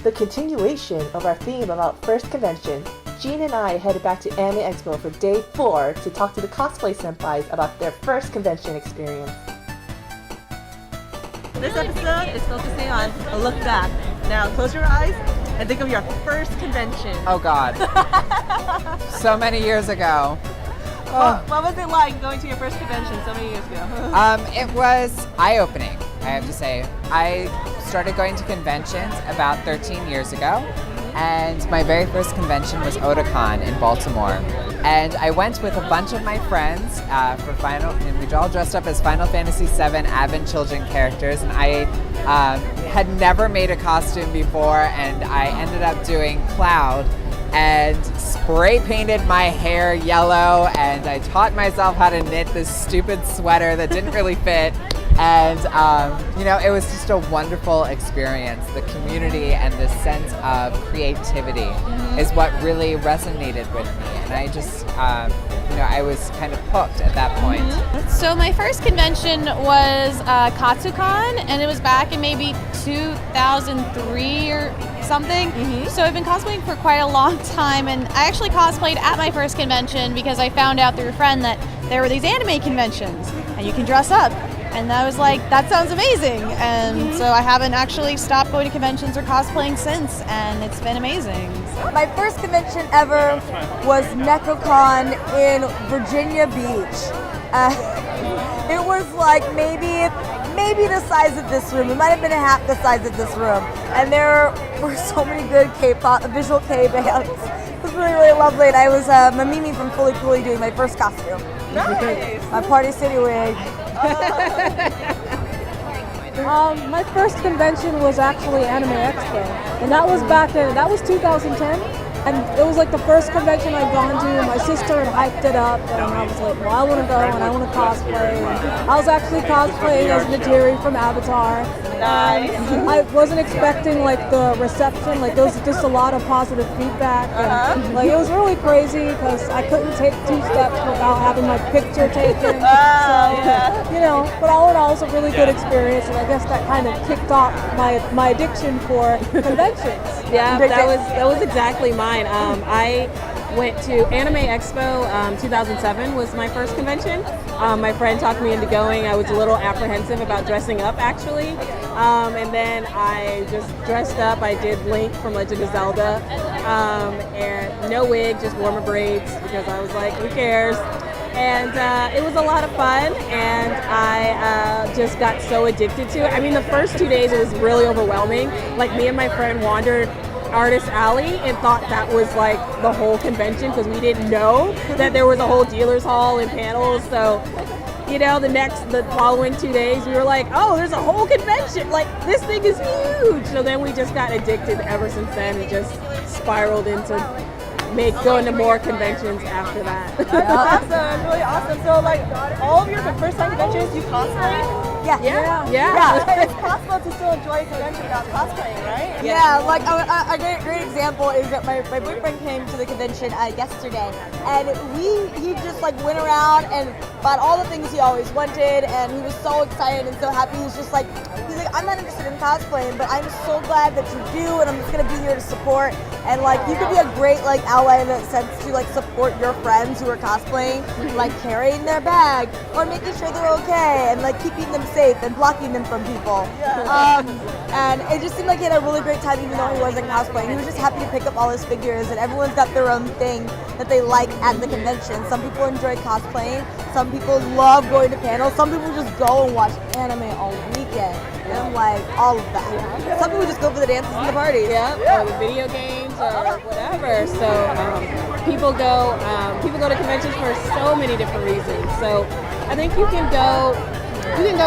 the continuation of our theme about first convention, Jean and I headed back to Anime Expo for day 4 to talk to the Cosplay Senpais about their first convention experience. This episode is focusing on a look back. Now close your eyes and think of your first convention. Oh God. So many years ago. What was it like going to your first convention so many years ago? It was eye-opening, I have to say. I started going to conventions about 13 years ago, and my very first convention was Otakon in Baltimore. And I went with a bunch of my friends for Final, and we all dressed up as Final Fantasy VII Advent Children characters, and I had never made a costume before, and I ended up doing Cloud and spray painted my hair yellow, and I taught myself how to knit this stupid sweater that didn't really fit. And it was just a wonderful experience. The community and the sense of creativity is what really resonated with me, and I just I was kind of hooked at that point. So my first convention was KatsuCon, and it was back in maybe 2003 or something. So I've been cosplaying for quite a long time, and I actually cosplayed at my first convention because I found out through a friend that there were these anime conventions and you can dress up. And I was like, that sounds amazing. And so I haven't actually stopped going to conventions or cosplaying since, and it's been amazing. My first convention ever was NecoCon in Virginia Beach. It was like maybe the size of this room. It might have been half the size of this room. And there were so many good K-pop, visual K bands. It was really, really lovely. And I was Mamimi from Fully Cooley doing my first costume. Nice. My Party City wig. My first convention was actually Anime Expo, and that was that was 2010, and it was like the first convention I'd gone to. My sister had hyped it up, and I was like, well, I want to go and I want to cosplay. And I was actually cosplaying as Nateri from Avatar. Nice. I wasn't expecting like the reception, like there was just a lot of positive feedback, and like it was really crazy because I couldn't take 2 steps without having my picture taken. But all in all, it was a really good experience, and I guess that kind of kicked off my addiction for conventions. Yeah, that was exactly mine. I went to Anime Expo 2007 was my first convention. My friend talked me into going. I was a little apprehensive about dressing up actually. And then I just dressed up. I did Link from Legend of Zelda. And no wig, just wore my braids because I was like, who cares? And it was a lot of fun, and I just got so addicted to it. I mean, the first 2 days it was really overwhelming. Like, me and my friend wandered Artist Alley and thought that was like the whole convention because we didn't know that there was a whole dealer's hall and panels. So, the following 2 days we were like, oh, there's a whole convention. Like, this thing is huge. So then we just got addicted ever since then. It just spiraled into going to more conventions after that. That's awesome, really awesome. So like all of your first time conventions, you cosplay? Yeah. It's possible to still enjoy a convention without cosplaying, right? Yeah, like a great example is that my boyfriend came to the convention yesterday, and he just like went around and bought all the things he always wanted, and he was so excited and so happy. He's like, I'm not interested in cosplaying, but I'm so glad that you do, and I'm just gonna be here to support. And like, you could be a great like ally in that sense to like support your friends who are cosplaying, like carrying their bag or making sure they're okay and like keeping them safe and blocking them from people. And it just seemed like he had a really great time even though he wasn't cosplaying. He was just happy to pick up all his figures, and everyone's got their own thing that they like at the convention. Some people enjoy cosplaying, some people love going to panels, some people just go and watch anime all weekend. And I'm like, all of that. Some people just go for the dances and the parties. Or the video games or whatever. So people go to conventions for so many different reasons. So I think you can go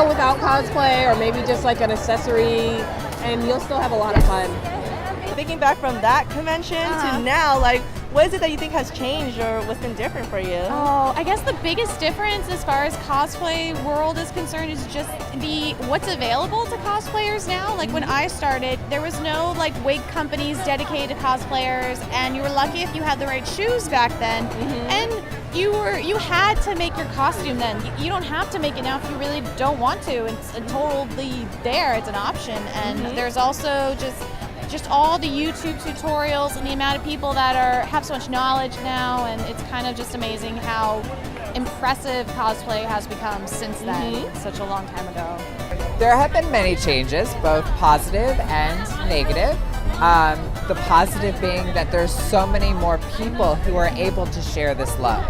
without cosplay or maybe just like an accessory, and you'll still have a lot of fun. Thinking back from that convention to now, like, what is it that you think has changed or what's been different for you? Oh, I guess the biggest difference as far as cosplay world is concerned is just what's available to cosplayers now. Like when I started, there was no like wig companies dedicated to cosplayers, and you were lucky if you had the right shoes back then. And you had to make your costume then. You don't have to make it now if you really don't want to. It's totally there. It's an option. And there's also just just all the YouTube tutorials and the amount of people that have so much knowledge now, and it's kind of just amazing how impressive cosplay has become since then, such a long time ago. There have been many changes, both positive and negative. The positive being that there's so many more people who are able to share this love.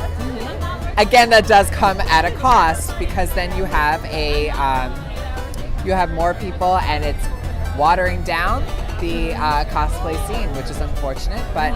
Again, that does come at a cost, because then you have you have more people, and it's watering down the cosplay scene, which is unfortunate. But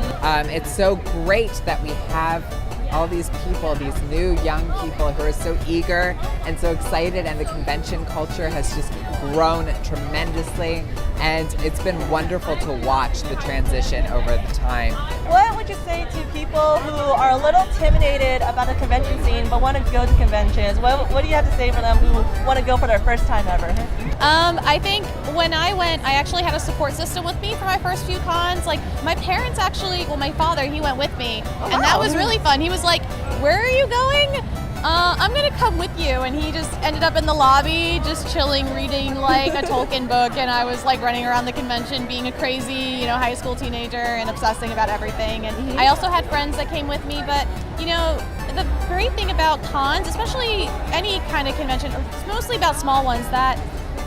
it's so great that we have all these people, these new young people who are so eager and so excited, and the convention culture has just grown tremendously, and it's been wonderful to watch the transition over the time. What would you say to people who are a little intimidated about the convention scene but want to go to conventions? What do you have to say for them who want to go for their first time ever? I think when I went, I actually had a support system with me for my first few cons. Like, my parents actually, well, my father, he went with me, and that was really fun. He was like, "Where are you going?" I'm gonna come with you, and he just ended up in the lobby just chilling, reading like a Tolkien book, and I was like running around the convention being a crazy, high school teenager and obsessing about everything. And I also had friends that came with me, but the great thing about cons, especially any kind of convention, it's mostly about small ones, that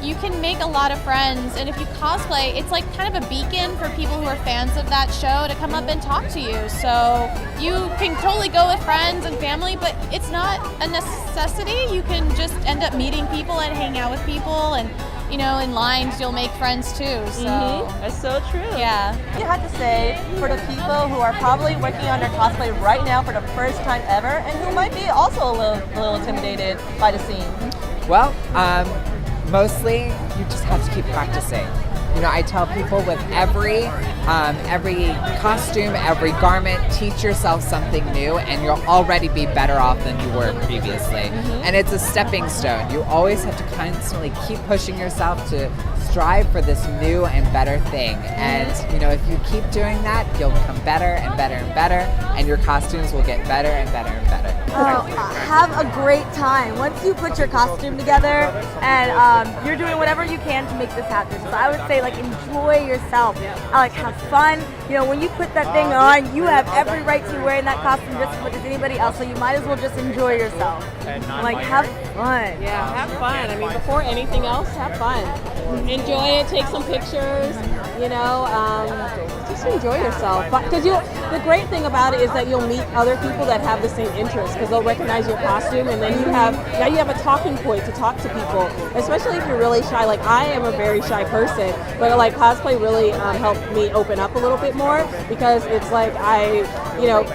you can make a lot of friends, and if you cosplay, it's like kind of a beacon for people who are fans of that show to come up and talk to you. So you can totally go with friends and family, but it's not a necessity. You can just end up meeting people and hang out with people, and in lines you'll make friends too. So That's so true. Yeah. You have to say, for the people who are probably working on their cosplay right now for the first time ever, and who might be also a little intimidated by the scene. Well, mostly you just have to keep practicing. I tell people with every costume, every garment, teach yourself something new, and you'll already be better off than you were previously. And it's a stepping stone. You always have to constantly keep pushing yourself to strive for this new and better thing. And if you keep doing that, you'll become better and better and better, and your costumes will get better and better and better. Have a great time. Once you put your costume together, and you're doing whatever you can to make this happen. So I would say, enjoy yourself. Have fun. When you put that thing on, you have every right to wearing that costume just as much as anybody else. So you might as well just enjoy yourself. Have fun. Yeah, have fun. I mean, before anything else, have fun. Enjoy it. Take some pictures. Just enjoy yourself. Because the great thing about it is that you'll meet other people that have the same interests, because they'll recognize your costume, and then you have a talking point to talk to people. Especially if you're really shy. Like, I am a very shy person, but cosplay really helped me open up a little bit more, because it's like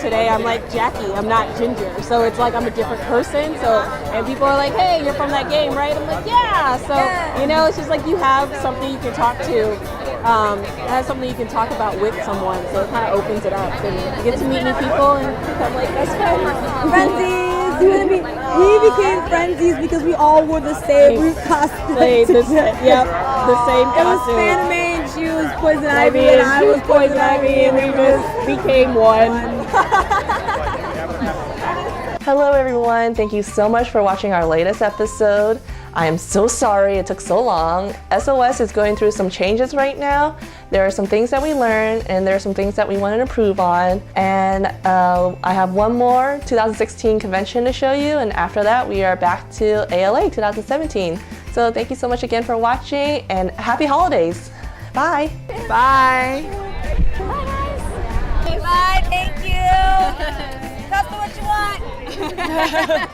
today I'm like Jackie. I'm not Ginger, so it's like I'm a different person. So, and people are like, "Hey, you're from that game, right?" I'm like, "Yeah." So it's just like you have something you can talk to. It has something you can talk about with someone, so it kind of opens it up, and you get to meet new people and become best friends. Friendsies! We became friendsies because we all wore the same costume. The same It was costume. Fanime, and she was Poison Ivy, and I was Poison Ivy, and we just became one. Hello everyone, thank you so much for watching our latest episode. I am so sorry it took so long. SOS is going through some changes right now. There are some things that we learned, and there are some things that we want to improve on. And I have one more 2016 convention to show you, and after that we are back to ALA 2017. So thank you so much again for watching, and happy holidays. Bye. Bye. Bye, thank you. Tell me what you want.